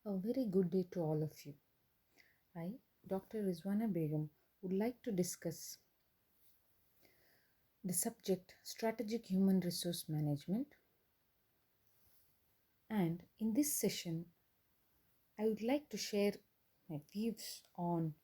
A very good day to all of you. I, Dr. Rizwana Begum, would like to discuss the subject Strategic Human Resource Management. And in this session, I would like to share my views on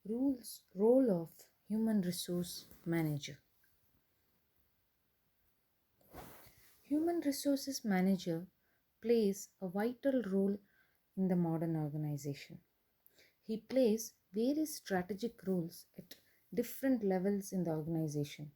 role of human resource manager. Human resources manager plays a vital role in the modern organization. He plays various strategic roles at different levels in the organization.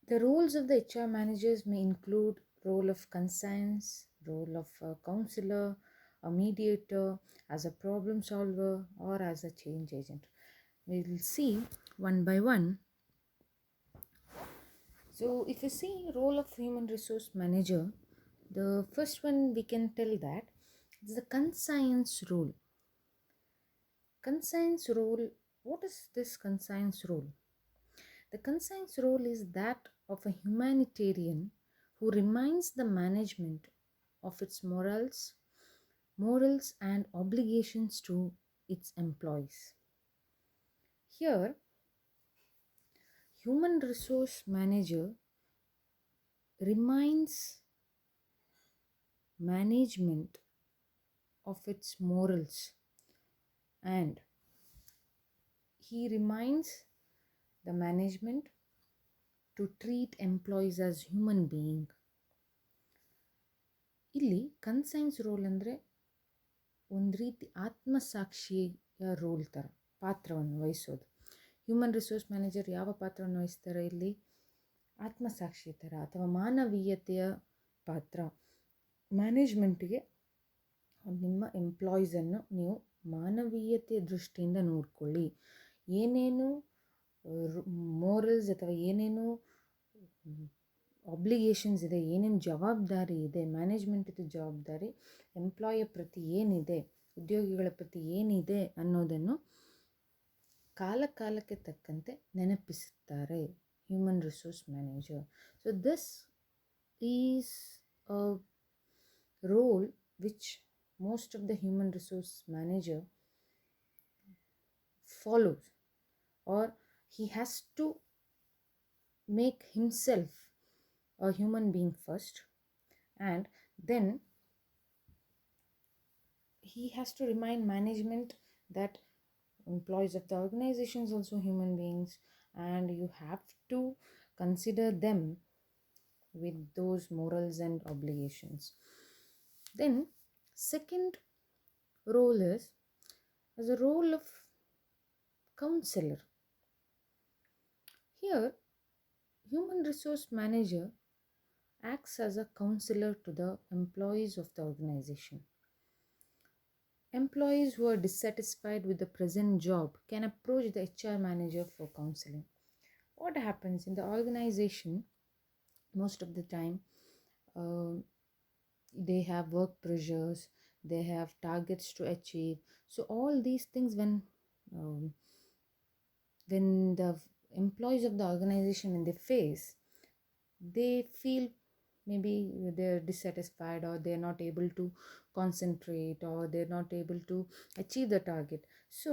The roles of the HR managers may include role of conscience, role of a counselor, a mediator, as a problem solver, or as a change agent. We will see one by one. So if you see role of human resource manager, the first one we can tell that it's the conscience role. Conscience role, what is this conscience role? The conscience role is that of a humanitarian who reminds the management of its morals and obligations to its employees. Here, human resource manager reminds management of its morals, and he reminds the management to treat employees as human being. ಇಲ್ಲಿ conscience roll ಅಂದರೆ ಒಂದು ರೀತಿ ಆತ್ಮಸಾಕ್ಷಿಯ roll ಥರ ಪಾತ್ರವನ್ನು ವಹಿಸೋದು. Human resource manager ಯಾವ ಪಾತ್ರವನ್ನು ವಹಿಸ್ತಾರೆ ಇಲ್ಲಿ? ಆತ್ಮಸಾಕ್ಷಿ ಥರ ಅಥವಾ ಮಾನವೀಯತೆಯ ಪಾತ್ರ. ಮ್ಯಾನೇಜ್ಮೆಂಟಿಗೆ ನಿಮ್ಮ ಎಂಪ್ಲಾಯೀಸನ್ನು ನೀವು ಮಾನವೀಯತೆಯ ದೃಷ್ಟಿಯಿಂದ ನೋಡ್ಕೊಳ್ಳಿ. ಏನೇನು ಮೋರಲ್ಸ್ ಅಥವಾ ಏನೇನು ಆಬ್ಲಿಗೇಷನ್ಸ್ ಇದೆ, ಏನೇನು ಜವಾಬ್ದಾರಿ ಇದೆ, ಮ್ಯಾನೇಜ್ಮೆಂಟಿದು ಜವಾಬ್ದಾರಿ ಎಂಪ್ಲಾಯಿಯ ಪ್ರತಿ ಏನಿದೆ, ಉದ್ಯೋಗಿಗಳ ಪ್ರತಿ ಏನಿದೆ ಅನ್ನೋದನ್ನು ಕಾಲಕ್ಕೆ ತಕ್ಕಂತೆ ನೆನಪಿಸುತ್ತಾರೆ human resource manager. So this is a role which most of the human resource manager follows, or he has to make himself a human being first, and then he has to remind management that employees of the organization is also human beings, and you have to consider them with those morals and obligations. Then second role is as a role of counselor. Here, human resource manager acts as a counselor to the employees of the organization. Employees who are dissatisfied with the present job can approach the HR manager for counseling. What happens in the organization? Most of the time, they have work pressures, they have targets to achieve. So all these things, when the employees of the organization, when they face, they feel maybe they're dissatisfied, or they're not able to concentrate, or they're not able to achieve the target. So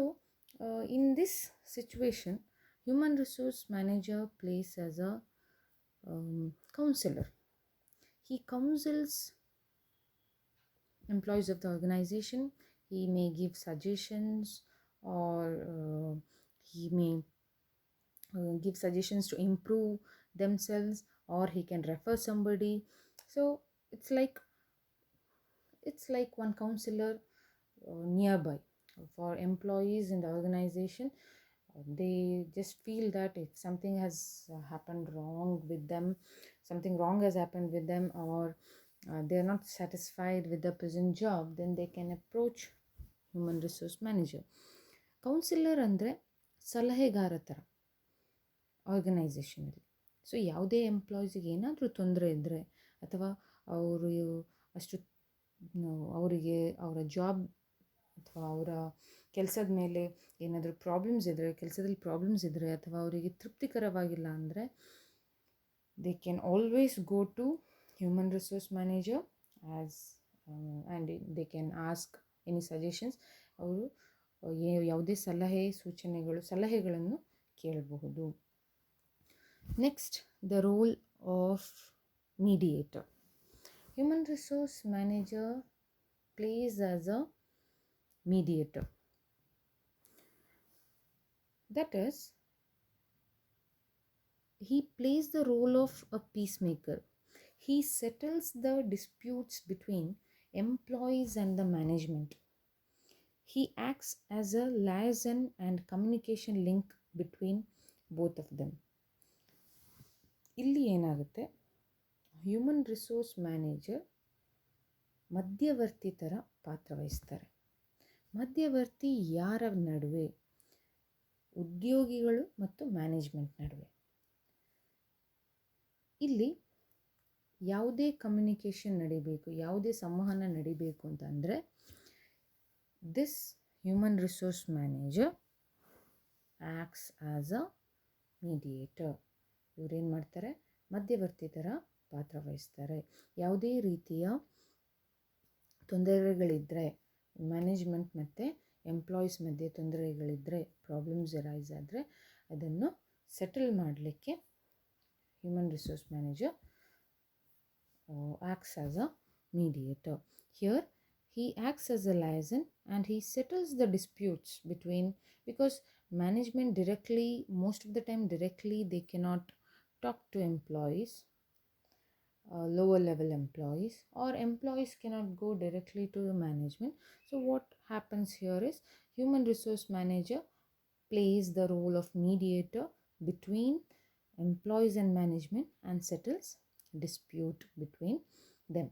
in this situation, human resource manager plays as a counselor. He counsels employees of the organization. He may give suggestions, or he may give suggestions to improve themselves, or he can refer somebody. So it's like one counselor nearby for employees in the organization. They just feel that if something has happened wrong with them, something wrong has happened with them, or they're not satisfied with the present job, then they can approach human resource manager. Counsellor ಅಂದರೆ ಸಲಹೆಗಾರ ಥರ ಆರ್ಗನೈಸೇಷನಲ್ಲಿ. So ಯಾವುದೇ ಎಂಪ್ಲಾಯೀಸಿಗೆ ಏನಾದರೂ ತೊಂದರೆ ಇದ್ದರೆ, ಅಥವಾ ಅವರು ಅಷ್ಟು ಅವರಿಗೆ ಅವರ ಜಾಬ್ ಅಥವಾ ಅವರ ಕೆಲಸದ ಮೇಲೆ ಏನಾದರೂ ಕೆಲಸದಲ್ಲಿ ಪ್ರಾಬ್ಲಮ್ಸ್ ಇದ್ದರೆ, ಅಥವಾ ಅವರಿಗೆ ತೃಪ್ತಿಕರವಾಗಿಲ್ಲ ಅಂದರೆ, they can always go to human resource manager as and they can ask any suggestions. ಅವರು ಯಾವುದೇ ಸಲಹೆಗಳನ್ನು ಕೇಳಬಹುದು. Next, the role of mediator. Human resource manager plays as a mediator. That is, he plays the role of a peacemaker. He settles the disputes between employees and the management. He acts as a liaison and communication link between both of them. ಇಲ್ಲಿ ಏನಾಗುತ್ತೆ, human resource manager ಮಧ್ಯವರ್ತಿ ಥರ ಪಾತ್ರ ವಹಿಸ್ತಾರೆ. ಮಧ್ಯವರ್ತಿ ಯಾರ ನಡುವೆ? ಉದ್ಯೋಗಿಗಳು ಮತ್ತು ಮ್ಯಾನೇಜ್ಮೆಂಟ್ ನಡುವೆ. ಇಲ್ಲಿ ಯಾವುದೇ ಕಮ್ಯುನಿಕೇಷನ್ ನಡಿಬೇಕು, ಯಾವುದೇ ಸಂವಹನ ನಡಿಬೇಕು ಅಂತಂದರೆ this human resource manager acts as a mediator. ಇವರೇನು ಮಾಡ್ತಾರೆ? ಮಧ್ಯವರ್ತಿ ಥರ ಪಾತ್ರ ವಹಿಸ್ತಾರೆ. ಯಾವುದೇ ರೀತಿಯ ತೊಂದರೆಗಳಿದ್ದರೆ, ಮ್ಯಾನೇಜ್ಮೆಂಟ್ ಮತ್ತು ಎಂಪ್ಲಾಯೀಸ್ ಮಧ್ಯೆ ತೊಂದರೆಗಳಿದ್ದರೆ, ಪ್ರಾಬ್ಲಮ್ಸ್ ಅರೈಸ್ ಆದರೆ ಅದನ್ನು ಸೆಟಲ್ ಮಾಡಲಿಕ್ಕೆ human resource manager acts as a mediator. Here he acts as a liaison and he settles the disputes between, because management directly, most of the time directly, they cannot talk to employees, lower level employees, or employees cannot go directly to the management. So what happens here is human resource manager plays the role of mediator between employees and management and settles dispute between them.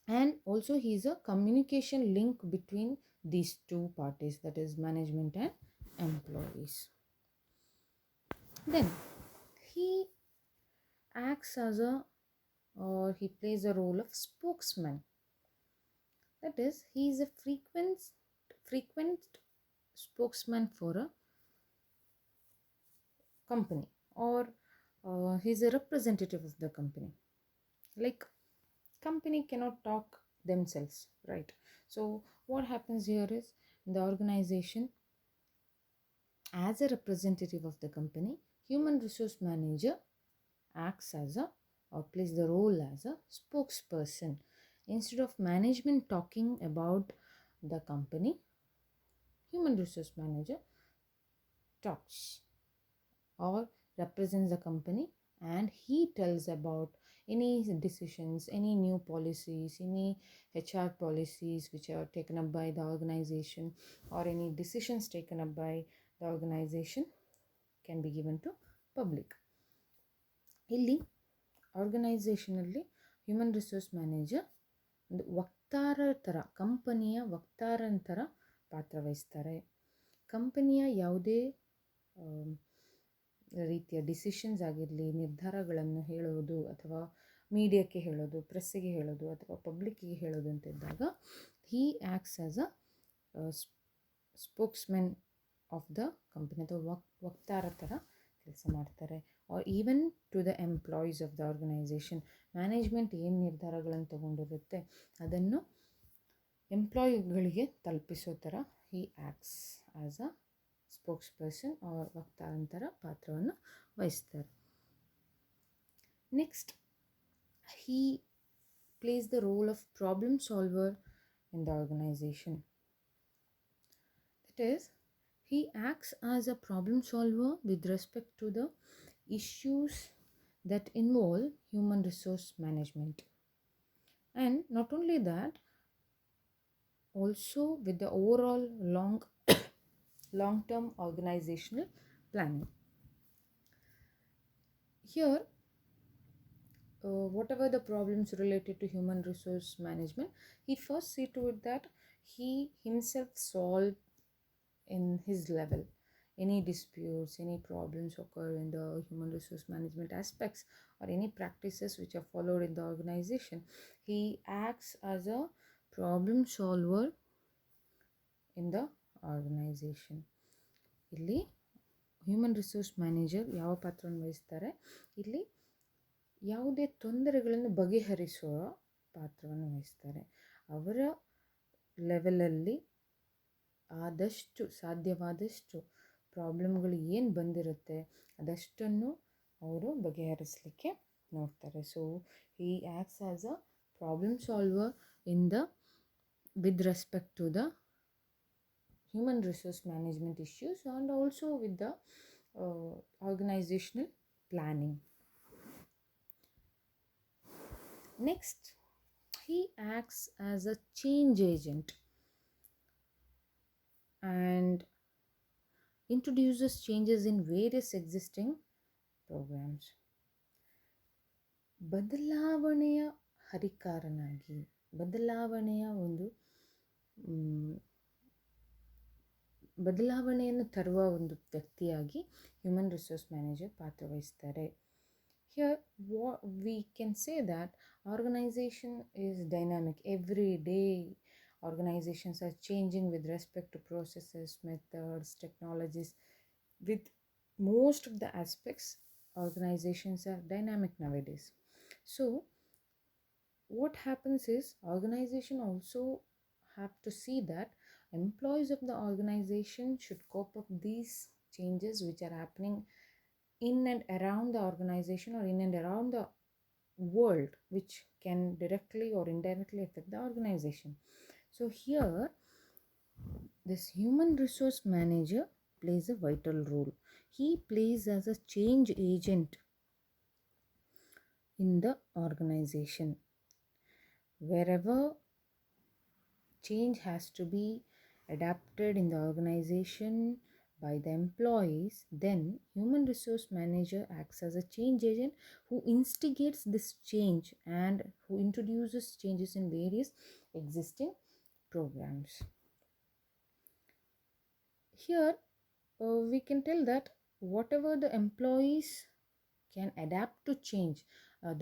And also he is a communication link between these two parties, that is management and employees. Then he acts as he plays a role of spokesman. That is, he is a frequent spokesman for a company, or he is a representative of the company. Like, company cannot talk themselves, right? So what happens here is, the organization, as a representative of the company, human resource manager acts as a, or plays the role as a spokesperson. Instead of management talking about the company, human resource manager talks or represents the company, and he tells about any decisions, any new policies, any HR policies which are taken up by the organization, or any decisions taken up by the organization can be given to public. ಇಲ್ಲಿ ಆರ್ಗನೈಸೇಷನಲ್ಲಿ human resource manager ಒಂದು ವಕ್ತಾರರ ಥರ, ಕಂಪನಿಯ ವಕ್ತಾರನ ಥರ ಪಾತ್ರ ವಹಿಸ್ತಾರೆ. ಕಂಪನಿಯ ಯಾವುದೇ ರೀತಿಯ decisions ಆಗಿರಲಿ, ನಿರ್ಧಾರಗಳನ್ನು ಹೇಳೋದು, ಅಥವಾ ಮೀಡಿಯಾಕ್ಕೆ ಹೇಳೋದು, ಪ್ರೆಸ್ಸಿಗೆ ಹೇಳೋದು, ಅಥವಾ ಪಬ್ಲಿಕ್ಕಿಗೆ ಹೇಳೋದು ಅಂತ ಇದ್ದಾಗ, he acts as a spokesmen of the company, ಅಥವಾ ವಕ್ತಾರ ಥರ ಕೆಲಸ ಮಾಡ್ತಾರೆ. Or even to the employees of the organization. Management ಏನು ನಿರ್ಧಾರಗಳನ್ನು ತಗೊಂಡಿರುತ್ತೆ ಅದನ್ನು ಎಂಪ್ಲಾಯಿಗಳಿಗೆ ತಲುಪಿಸೋ ಥರ he acts as a spokesperson or ವಕ್ತಾರಂತರ ಪಾತ್ರವನ್ನು ವಹಿಸ್ತಾರೆ. Next, he plays the role of problem solver in the organization. That is, he acts as a problem solver with respect to the issues that involve human resource management. And not only that, also with the overall long-term organizational planning. Here, whatever the problems related to human resource management, he first see to it that he himself solve in his level any disputes, any problems occur in the human resource management aspects, or any practices which are followed in the organization. He acts as a problem solver in the organisation. ಇಲ್ಲಿ human resource manager ಯಾವ ಪಾತ್ರವನ್ನು ವಹಿಸ್ತಾರೆ? ಇಲ್ಲಿ ಯಾವುದೇ ತೊಂದರೆಗಳನ್ನು ಬಗೆಹರಿಸುವ ಪಾತ್ರವನ್ನು ವಹಿಸ್ತಾರೆ. ಅವರ ಲೆವೆಲಲ್ಲಿ ಆದಷ್ಟು ಸಾಧ್ಯವಾದಷ್ಟು ಪ್ರಾಬ್ಲಮ್ಗಳು ಏನು ಬಂದಿರುತ್ತೆ ಅದಷ್ಟನ್ನು ಅವರು ಬಗೆಹರಿಸಲಿಕ್ಕೆ ನೋಡ್ತಾರೆ. So he acts as a problem solver in the with respect to the human resource management issues and also with the organizational planning. Next, he acts as a change agent and introduces changes in various existing programs. ಬದಲಾವಣೆಯ ಹರಿಕಾರನಾಗಿ, ಬದಲಾವಣೆಯ ಒಂದು ಬದಲಾವಣೆಯನ್ನು ತರುವ ಒಂದು ವ್ಯಕ್ತಿಯಾಗಿ human resource manager ಪಾತ್ರವಹಿಸ್ತಾರೆ. Here we can say that organization is dynamic. Every day organizations are changing with respect to processes, methods, technologies. With most of the aspects, organizations are dynamic nowadays. So what happens is organization also have to see that employees of the organization should cope up these changes which are happening in and around the organization or in and around the world, which can directly or indirectly affect the organization. So here this human resource manager plays a vital role. He plays as a change agent in the organization. Wherever change has to be adapted in the organization by the employees, then human resource manager acts as a change agent who instigates this change and who introduces changes in various existing programs. Here we can tell that whatever the employees can adapt to change,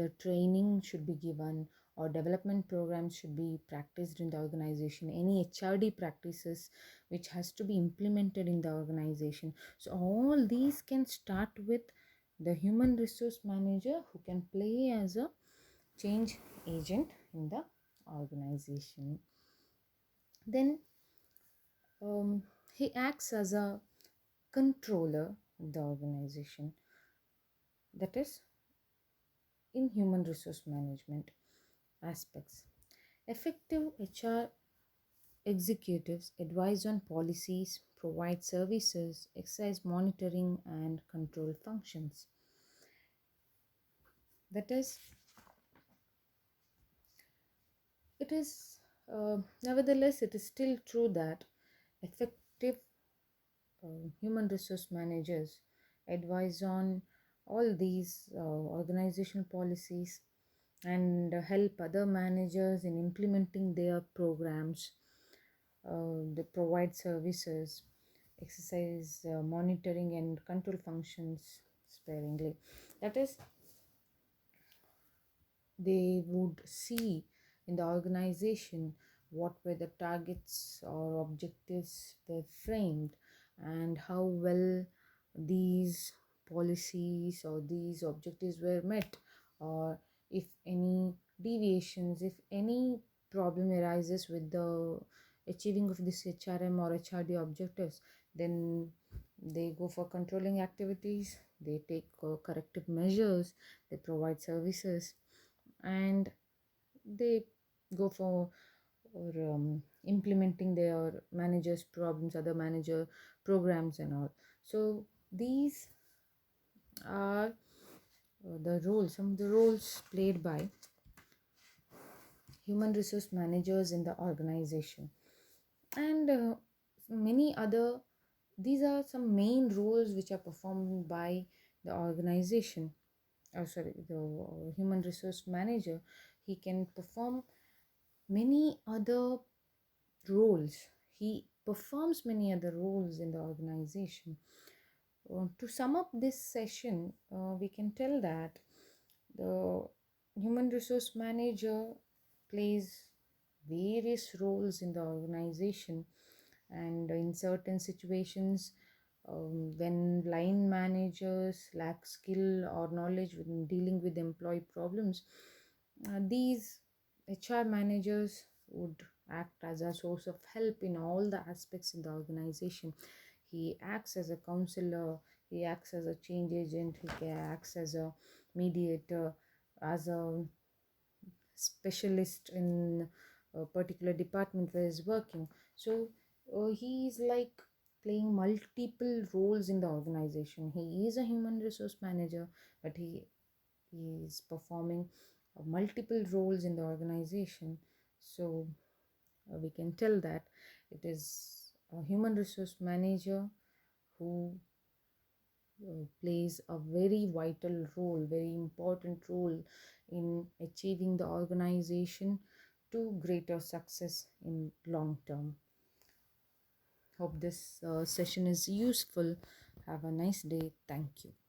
the training should be given or development programs should be practiced in the organization, any HRD practices which has to be implemented in the organization. So all these can start with the human resource manager, who can play as a change agent in the organization. Then he acts as a controller of the organization. That is in human resource management aspects. Effective HR executives advise on policies, provide services, exercise monitoring and control functions. That is, it is nevertheless it is still true that effective human resource managers advise on all these organizational policies and help other managers in implementing their programs. They provide services, exercise monitoring and control functions sparingly. That is, they would see in the organization what were the targets or objectives were framed and how well these policies or these objectives were met, or if any deviations, if any problem arises with the achieving of this HRM or HRD objectives, then they go for controlling activities, they take corrective measures, they provide services, and they go for implementing their managers problems, other manager programs and all. So these are the roles, some of the roles played by human resource managers in the organization. And many other, these are some main roles which are performed by the organization, the human resource manager. He can perform many other roles. He performs many other roles in the organization. To sum up this session, we can tell that the human resource manager plays various roles in the organization, and in certain situations, when line managers lack skill or knowledge when dealing with employee problems, these HR managers would act as a source of help in all the aspects in the organization. He acts as a counselor, he acts as a change agent, he acts as a mediator, as a specialist in a particular department where he's working. So he is like playing multiple roles in the organization. He is a human resource manager, but he is performing multiple roles in the organization. So we can tell that it is a human resource manager who plays a very vital role, very important role in achieving the organization to greater success in long term. Hope this session is useful. Have a nice day. Thank you.